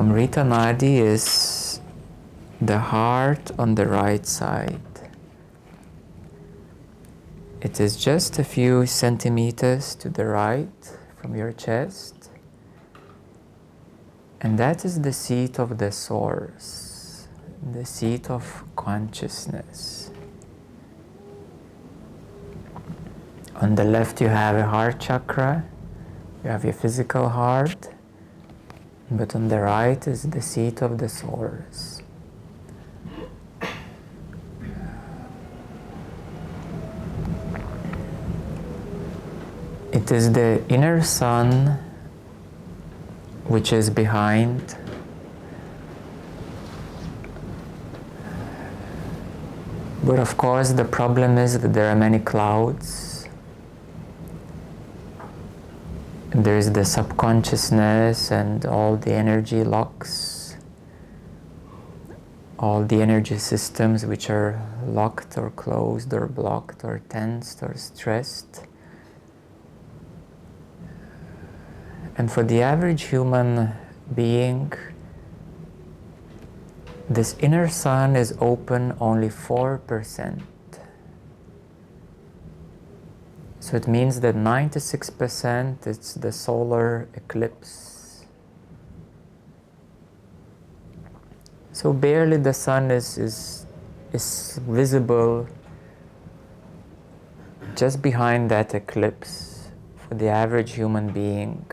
Amrita Nadi is the heart on the right side. It is just a few centimeters to the right from your chest, and that is the seat of the source, the seat of consciousness. On the left you have a heart chakra, you have your physical heart, but on the right is the seat of the source. It is the inner sun which is behind. But of course the problem is that there are many clouds. There is the subconsciousness and all the energy locks, all the energy systems which are locked or closed or blocked or tensed or stressed. And for the average human being, this inner sun is open only 4%. So it means that 96% it's the solar eclipse. So barely the sun is visible just behind that eclipse for the average human being.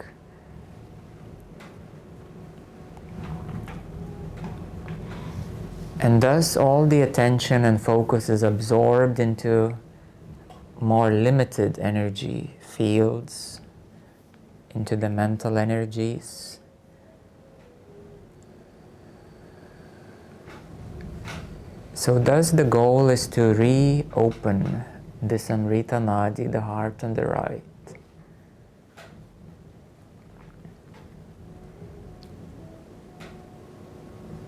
And thus all the attention and focus is absorbed into more limited energy fields, into the mental energies. So thus the goal is to reopen this Amrita Nadi, the heart on the right.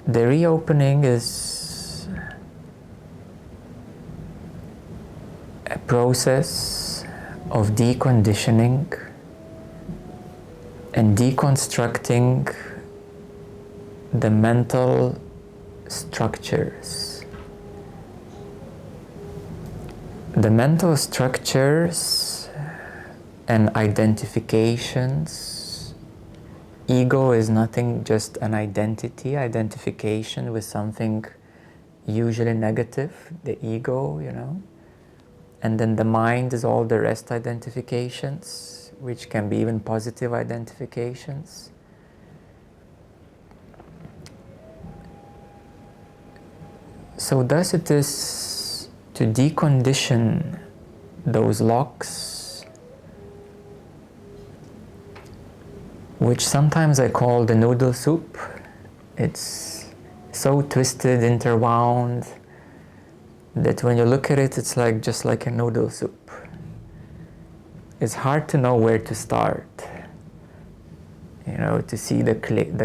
The reopening is a process of deconditioning and deconstructing the mental structures. The mental structures and identifications. Ego is nothing, just an identification with something usually negative, the ego, And then the mind is all the rest identifications, which can be even positive identifications. So thus it is to decondition those locks, which sometimes I call the noodle soup. It's so twisted, interwound, that when you look at it, it's just like a noodle soup. It's hard to know where to start, to see the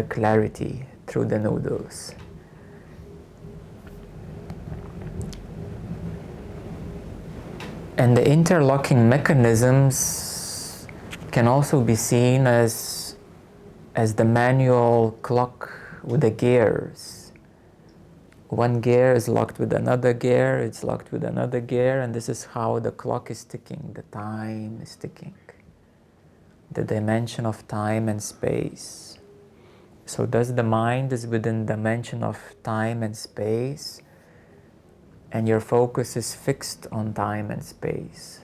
clarity through the noodles. And the interlocking mechanisms can also be seen as the manual clock with the gears. One gear is locked with another gear, it's locked with another gear, and this is how the clock is ticking, the time is ticking. The dimension of time and space. So thus the mind is within the dimension of time and space, and your focus is fixed on time and space.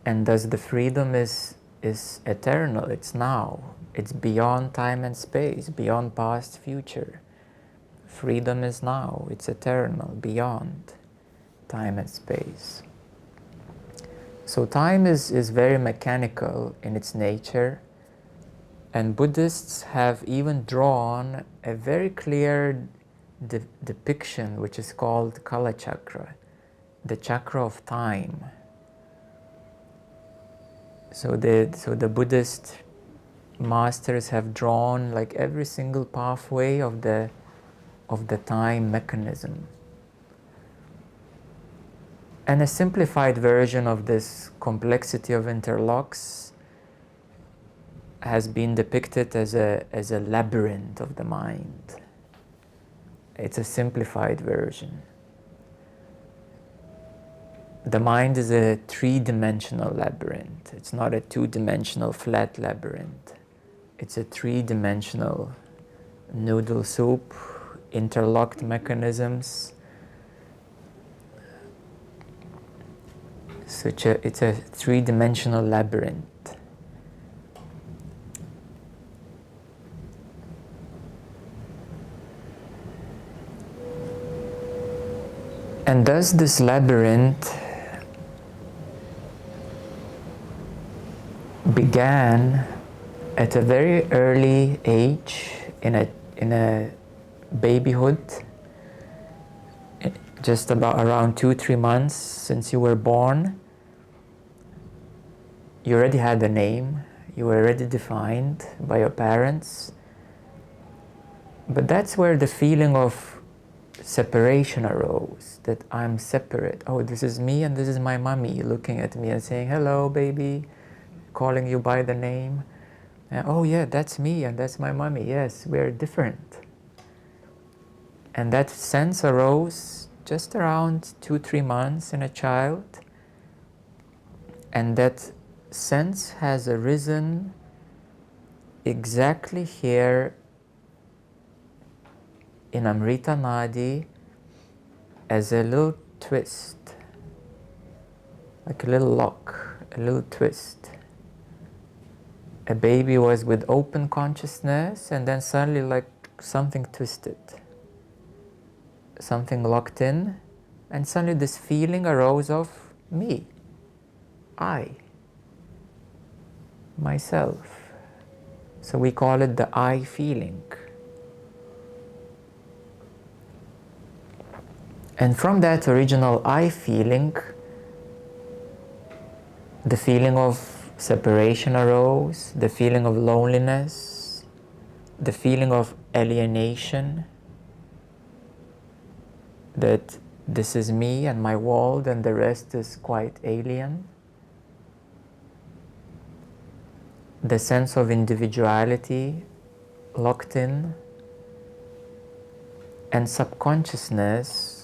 And thus the freedom is eternal, it's now. It's beyond time and space, beyond past, future. Freedom is now, it's eternal, beyond time and space. So time is very mechanical in its nature, and Buddhists have even drawn a very clear depiction which is called Kala Chakra, the chakra of time. So the Buddhist masters have drawn every single pathway of the time mechanism. And a simplified version of this complexity of interlocks has been depicted as a labyrinth of the mind. It's a simplified version. The mind is a three-dimensional labyrinth. It's not a two-dimensional flat labyrinth. It's a three-dimensional noodle soup, interlocked mechanisms. So it's a three-dimensional labyrinth. And thus this labyrinth began at a very early age, in a babyhood, just about around 2-3 months since you were born. You already had a name, you were already defined by your parents. But that's where the feeling of separation arose, that I'm separate. Oh, this is me and this is my mommy looking at me and saying, hello, baby, calling you by the name. And, oh yeah, that's me and that's my mommy. Yes, we're different. And that sense arose just around 2-3 months in a child. And that sense has arisen exactly here in Amrita Nadi as a little twist, like a little lock, a little twist. A baby was with open consciousness, and then suddenly like something twisted, something locked in, and suddenly this feeling arose of me, I, myself. So we call it the I feeling. And from that original I feeling, the feeling of separation arose, the feeling of loneliness, the feeling of alienation, that this is me and my world and the rest is quite alien. The sense of individuality locked in, and subconsciousness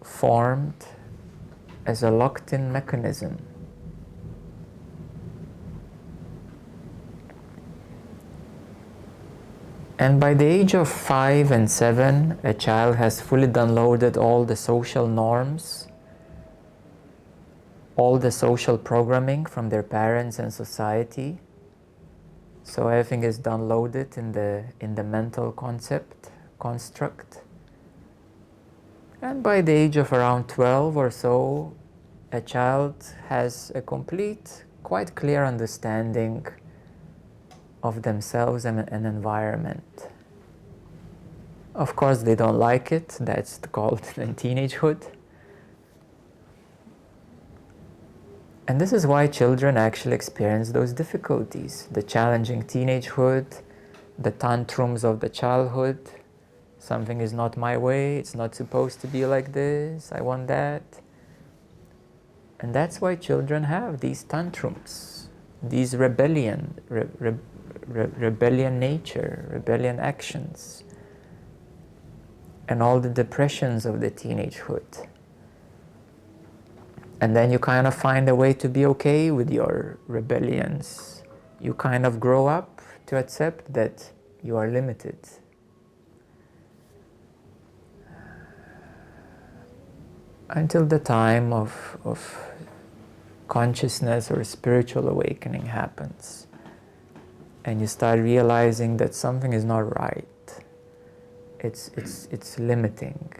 formed as a locked-in mechanism. And by the age of 5 and 7, a child has fully downloaded all the social norms, all the social programming from their parents and society. So everything is downloaded in the mental construct. And by the age of around 12 or so, a child has a complete, quite clear understanding of themselves and an environment. Of course, they don't like it. That's called then teenagehood. And this is why children actually experience those difficulties. The challenging teenagehood, the tantrums of the childhood. Something is not my way, it's not supposed to be like this, I want that. And that's why children have these tantrums, these rebellion nature, rebellion actions, and all the depressions of the teenagehood. And then you kind of find a way to be okay with your rebellions. You kind of grow up to accept that you are limited. Until the time of consciousness or spiritual awakening happens. And you start realizing that something is not right. It's limiting.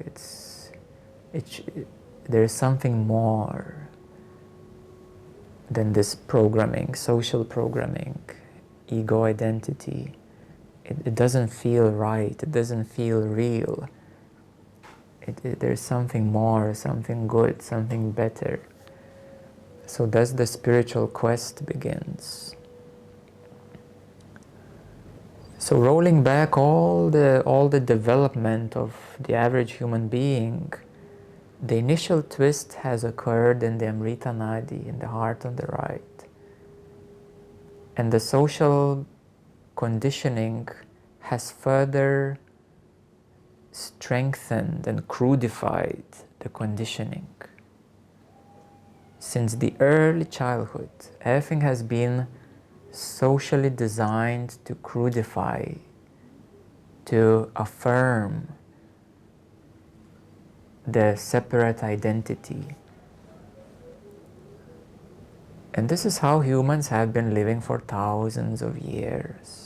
There's something more than this programming, social programming, ego identity. It doesn't feel right. It doesn't feel real. There's something more, something good, something better. So thus the spiritual quest begins. So rolling back all the development of the average human being, the initial twist has occurred in the Amrita Nadi, in the heart on the right. And the social conditioning has further strengthened and crudified the conditioning. Since the early childhood, everything has been socially designed to crudify, to affirm the separate identity. And this is how humans have been living for thousands of years.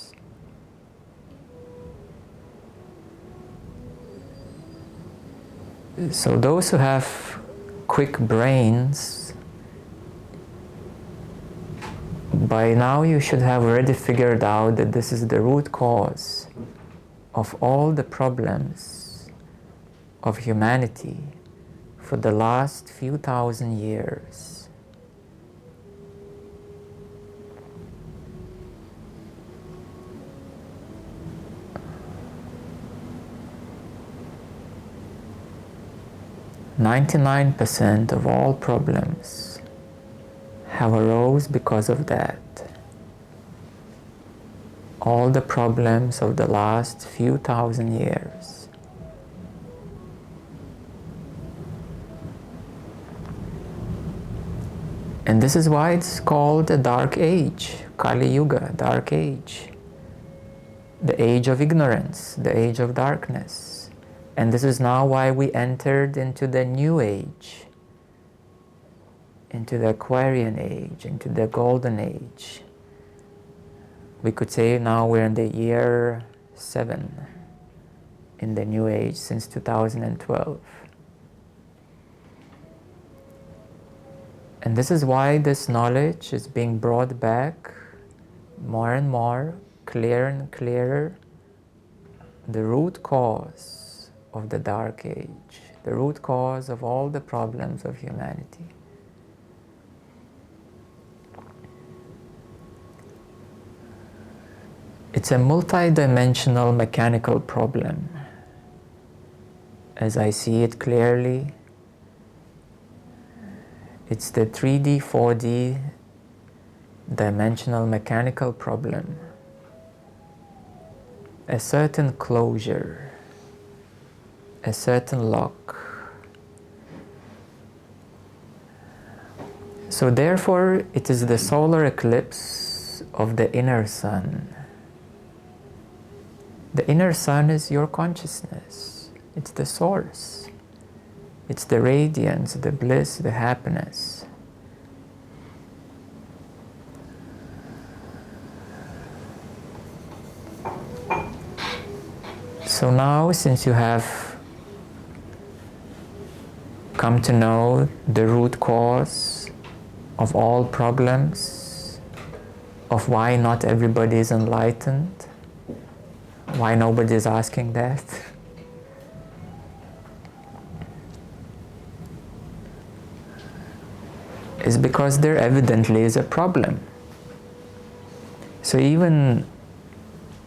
So those who have quick brains, by now you should have already figured out that this is the root cause of all the problems of humanity for the last few thousand years. "99% of all problems have arose because of that. All the problems of the last few thousand years. And this is why it's called a dark age, Kali Yuga, dark age. The age of ignorance, the age of darkness. And this is now why we entered into the new age, into the Aquarian age, into the golden age. We could say now we're in the year 7 in the new age since 2012. And this is why this knowledge is being brought back more and more, clearer and clearer. The root cause of the dark age, the root cause of all the problems of humanity. It's a multi-dimensional mechanical problem. As I see it clearly, it's the 3D, 4D dimensional mechanical problem. A certain closure, a certain lock. So therefore, it is the solar eclipse of the inner sun. The inner sun is your consciousness. It's the source. It's the radiance, the bliss, the happiness. So now, since you have come to know the root cause of all problems, of why not everybody is enlightened, why nobody is asking that, is because there evidently is a problem. So even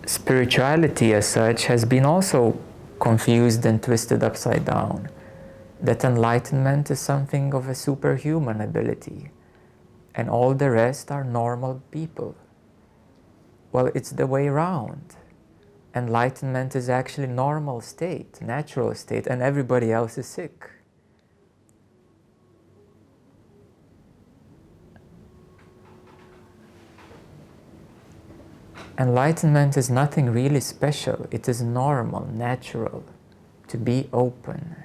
spirituality as such has been also confused and twisted upside down. That enlightenment is something of a superhuman ability, and all the rest are normal people. Well, it's the way around. Enlightenment is actually normal state, natural state, and everybody else is sick. Enlightenment is nothing really special. It is normal, natural, to be open,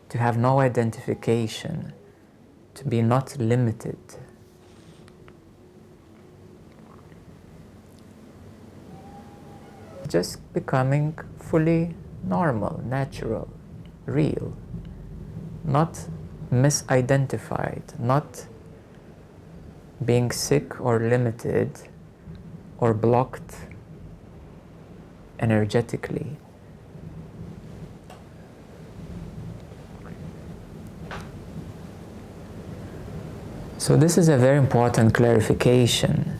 to have no identification, to be not limited. Just becoming fully normal, natural, real, not misidentified, not being sick or limited or blocked energetically. So this is a very important clarification,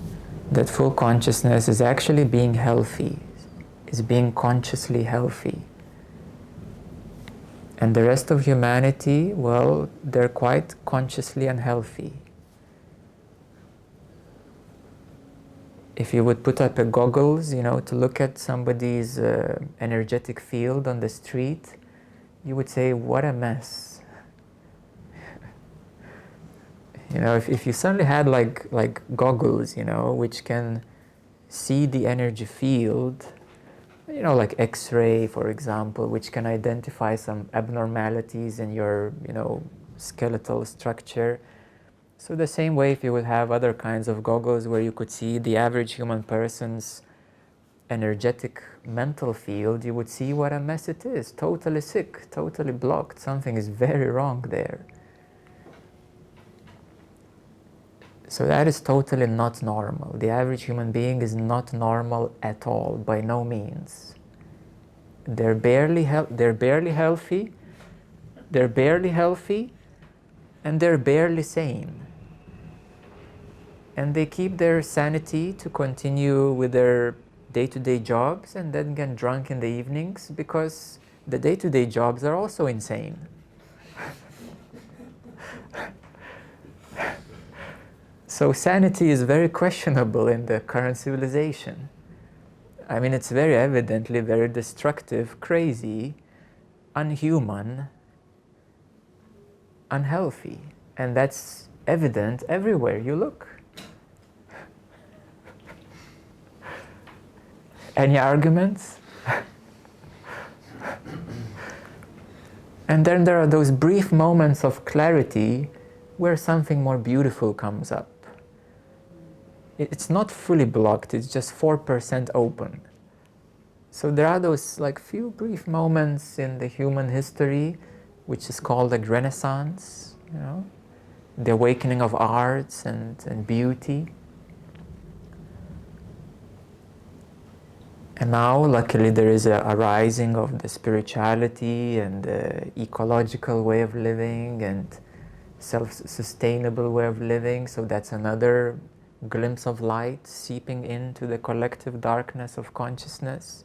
that full consciousness is actually being healthy, is being consciously healthy. And the rest of humanity, well, they're quite consciously unhealthy. if you would put up a goggles, to look at somebody's energetic field on the street, you would say, what a mess. If you suddenly had like goggles, which can see the energy field, like X-ray, for example, which can identify some abnormalities in your, skeletal structure. So the same way, if you would have other kinds of goggles where you could see the average human person's energetic mental field, you would see what a mess it is. Totally sick, totally blocked. Something is very wrong there. So that is totally not normal. The average human being is not normal at all, by no means. They're barely healthy, and they're barely sane. And they keep their sanity to continue with their day-to-day jobs and then get drunk in the evenings because the day-to-day jobs are also insane. So sanity is very questionable in the current civilization. I mean, it's very evidently very destructive, crazy, unhuman, unhealthy. And that's evident everywhere you look. Any arguments? And then there are those brief moments of clarity where something more beautiful comes up. It's not fully blocked, it's just 4% open. So there are those few brief moments in the human history, which is called the Renaissance, the awakening of arts and beauty. And now, luckily, there is a rising of the spirituality and the ecological way of living and self-sustainable way of living. So that's another glimpse of light seeping into the collective darkness of consciousness.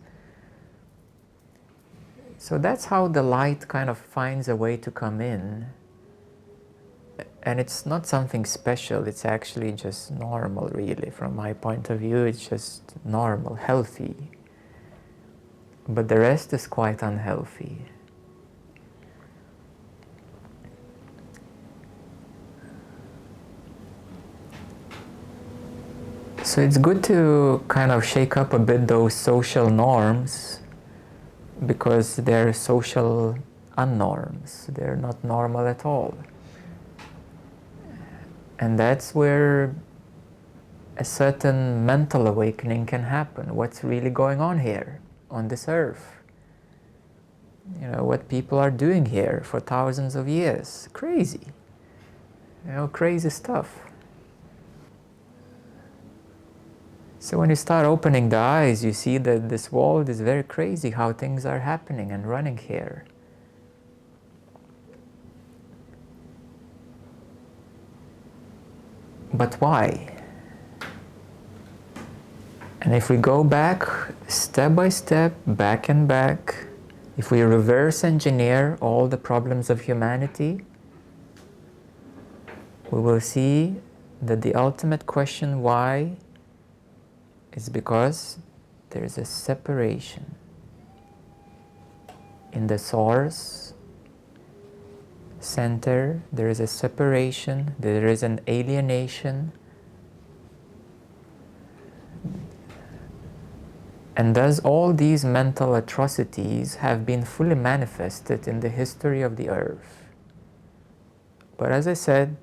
So that's how the light kind of finds a way to come in. And it's not something special, it's actually just normal, really. From my point of view, it's just normal, healthy. But the rest is quite unhealthy. So it's good to kind of shake up a bit those social norms, because they're social unnorms. They're not normal at all. And that's where a certain mental awakening can happen. What's really going on here on this earth? What people are doing here for thousands of years. Crazy. Crazy stuff. So when you start opening the eyes, you see that this world is very crazy, how things are happening and running here. But why? And if we go back, step by step, back and back, if we reverse engineer all the problems of humanity, we will see that the ultimate question, why, is because there is a separation in the source center. There is a separation, there is an alienation, and thus all these mental atrocities have been fully manifested in the history of the earth. But as I said,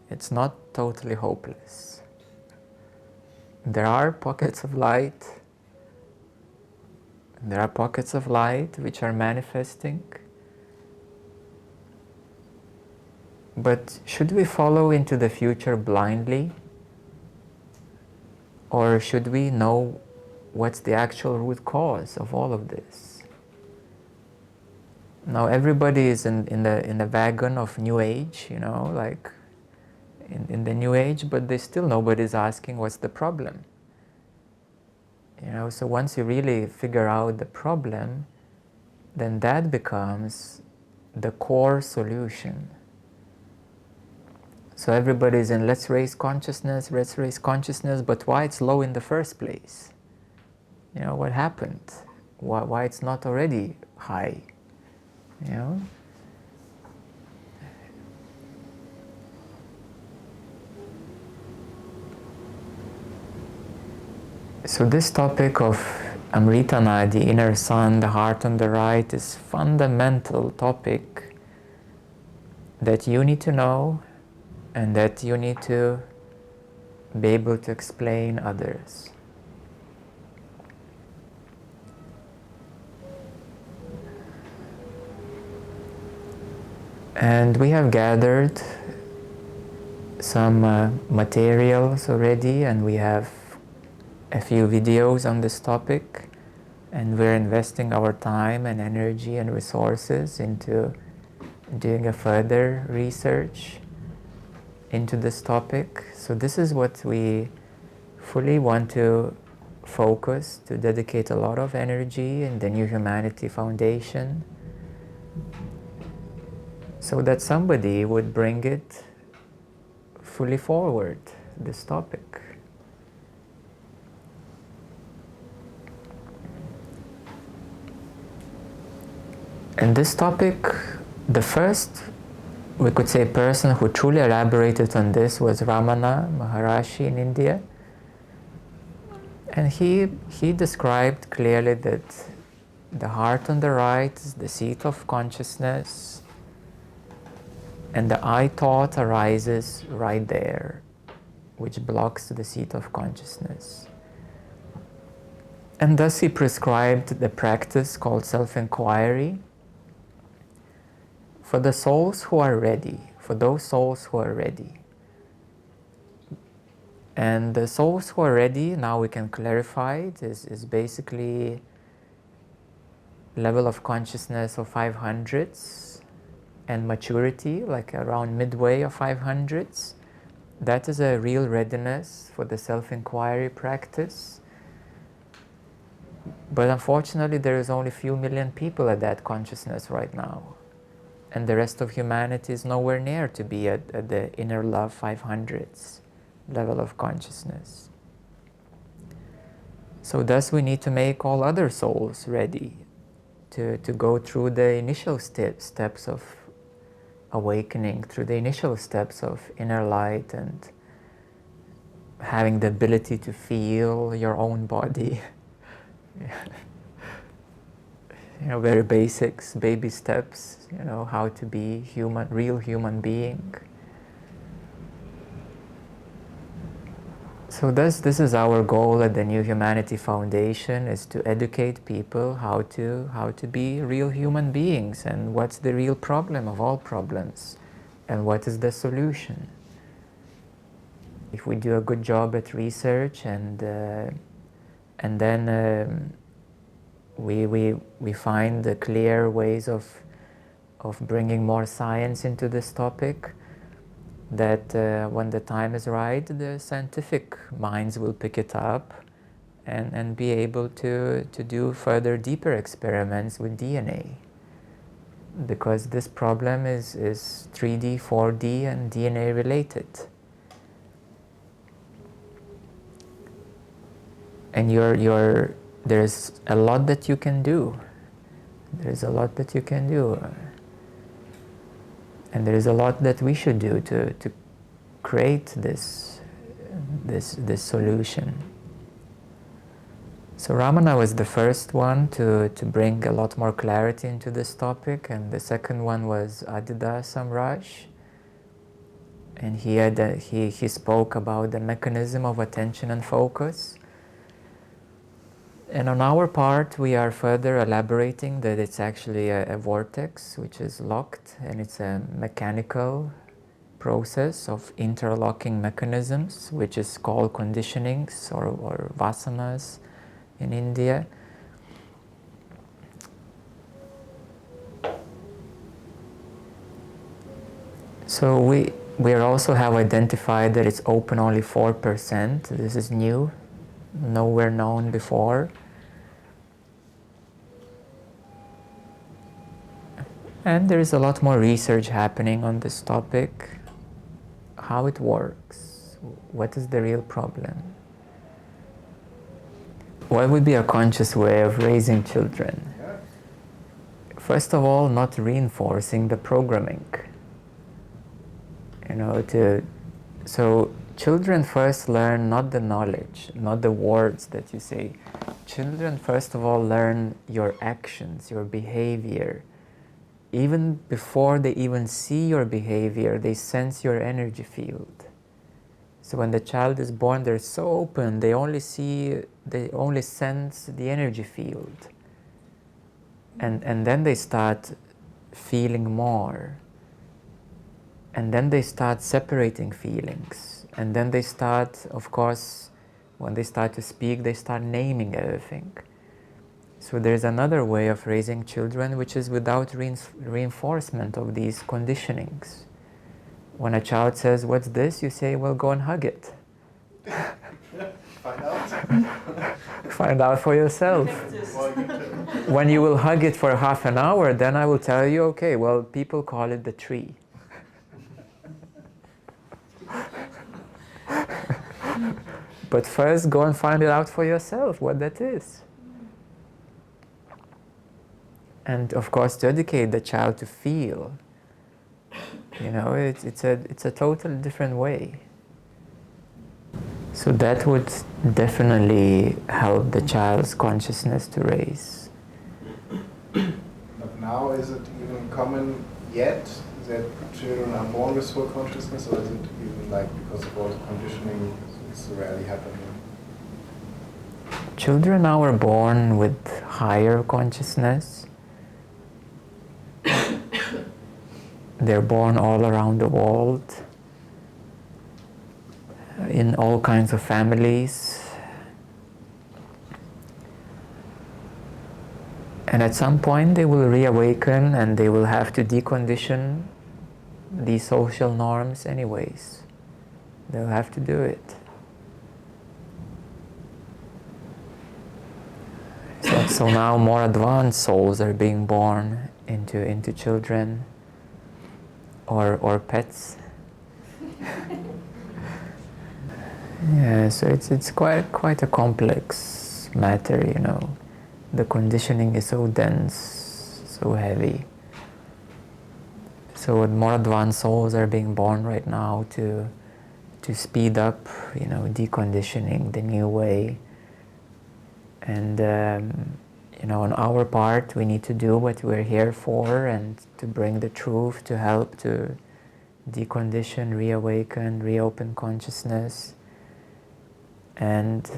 it's not totally hopeless. There are pockets of light. There are pockets of light which are manifesting. But should we follow into the future blindly? Or should we know what's the actual root cause of all of this? Now everybody is in the wagon of New Age, in the New Age, but nobody's asking what's the problem. So once you really figure out the problem, then that becomes the core solution. So everybody's in let's raise consciousness, but why it's low in the first place? You know, what happened? Why it's not already high? You know? So this topic of Amrita Nadi, inner sun, the heart on the right, is fundamental topic that you need to know and that you need to be able to explain others. And we have gathered some materials already, and we have a few videos on this topic, and we're investing our time and energy and resources into doing a further research into this topic. So this is what we fully want to focus, to dedicate a lot of energy in the New Humanity Foundation, so that somebody would bring it fully forward, this topic. And this topic, the first, we could say, person who truly elaborated on this was Ramana Maharishi in India. And he described clearly that the heart on the right is the seat of consciousness, and the I thought arises right there, which blocks the seat of consciousness. And thus he prescribed the practice called self-inquiry for the souls who are ready, for those souls who are ready. And the souls who are ready, now we can clarify it, is basically level of consciousness of 500s and maturity, like around midway of 500s. That is a real readiness for the self-inquiry practice. But unfortunately, there is only a few million people at that consciousness right now. And the rest of humanity is nowhere near to be at the inner love 500s level of consciousness. So thus we need to make all other souls ready to go through the initial steps of awakening, through the initial steps of inner light and having the ability to feel your own body. You know, very basics, baby steps, you know, how to be human, real human being. So this is our goal at the New Humanity Foundation, is to educate people how to be real human beings, and what's the real problem of all problems, and what is the solution. If we do a good job at research and then we find the clear ways of bringing more science into this topic, that when the time is right, the scientific minds will pick it up and be able to do further deeper experiments with DNA. Because this problem is 3D, 4D and DNA related. And there's a lot that you can do. There's a lot that you can do. And there is a lot that we should do to create this solution. So Ramana was the first one to bring a lot more clarity into this topic, and the second one was Adida Samraj. And he spoke about the mechanism of attention and focus. And on our part, we are further elaborating that it's actually a vortex which is locked, and it's a mechanical process of interlocking mechanisms, which is called conditionings or vasanas in India. So we also have identified that it's open only 4%. This is new, nowhere known before. And there is a lot more research happening on this topic, how it works, what is the real problem. What would be a conscious way of raising children? First of all, not reinforcing the programming. So children first learn not the knowledge, not the words that you say. Children first of all learn your actions, your behavior. Even before they even see your behavior, they sense your energy field. So when the child is born, they're so open, they only sense the energy field. And then they start feeling more. And then they start separating feelings. And then they start, of course, when they start to speak, they start naming everything. So there's another way of raising children, which is without reinforcement of these conditionings. When a child says, "What's this?" you say, "Well, go and hug it." Find out. Find out for yourself. When you will hug it for half an hour, then I will tell you, okay, well, people call it the tree. But first, go and find it out for yourself, what that is. And of course, to educate the child to feel. It's a totally different way. So that would definitely help the child's consciousness to raise. But now, is it even common yet that children are born with full consciousness, or is it even like because of all the conditioning, it's rarely happening? Children now are born with higher consciousness. They're born all around the world, in all kinds of families. And at some point they will reawaken and they will have to decondition these social norms anyways. They'll have to do it. So now more advanced souls are being born into children or pets. Yeah, so it's quite a complex matter, The conditioning is so dense, so heavy. So more advanced souls are being born right now to speed up, deconditioning the new way. And on our part, we need to do what we're here for, and to bring the truth, to help to decondition, reawaken, reopen consciousness. And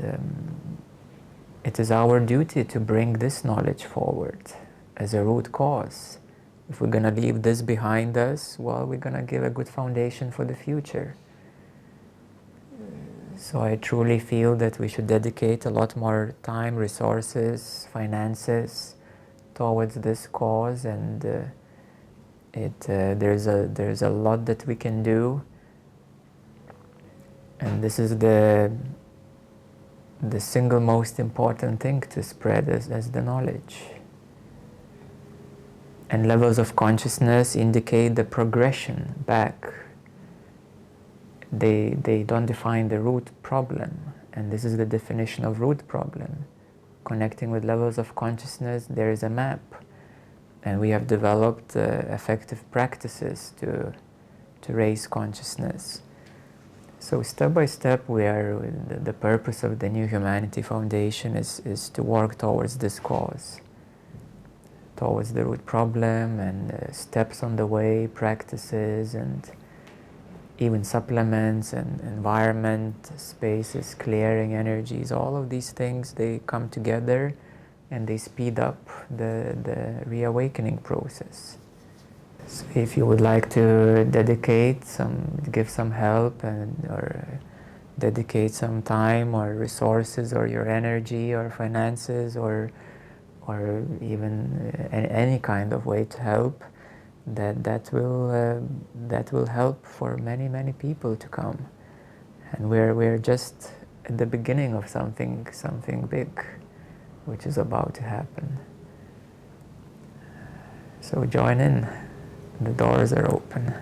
it is our duty to bring this knowledge forward as a root cause. If we're going to leave this behind us, well, we're going to give a good foundation for the future. So I truly feel that we should dedicate a lot more time, resources, finances towards this cause, and there's a lot that we can do, and this is the single most important thing to spread as the knowledge. And levels of consciousness indicate the progression back. They don't define the root problem, and this is the definition of root problem. Connecting with levels of consciousness, there is a map, and we have developed effective practices to raise consciousness. So step by step, the purpose of the New Humanity Foundation is to work towards this cause, towards the root problem, and steps on the way, practices, and even supplements and environment, spaces, clearing energies, all of these things, they come together and they speed up the reawakening process. So if you would like to give some help, or dedicate some time or resources or your energy or finances or even any kind of way to help, that will help for many people to come, and we're just at the beginning of something big, which is about to happen. So join in. The doors are open.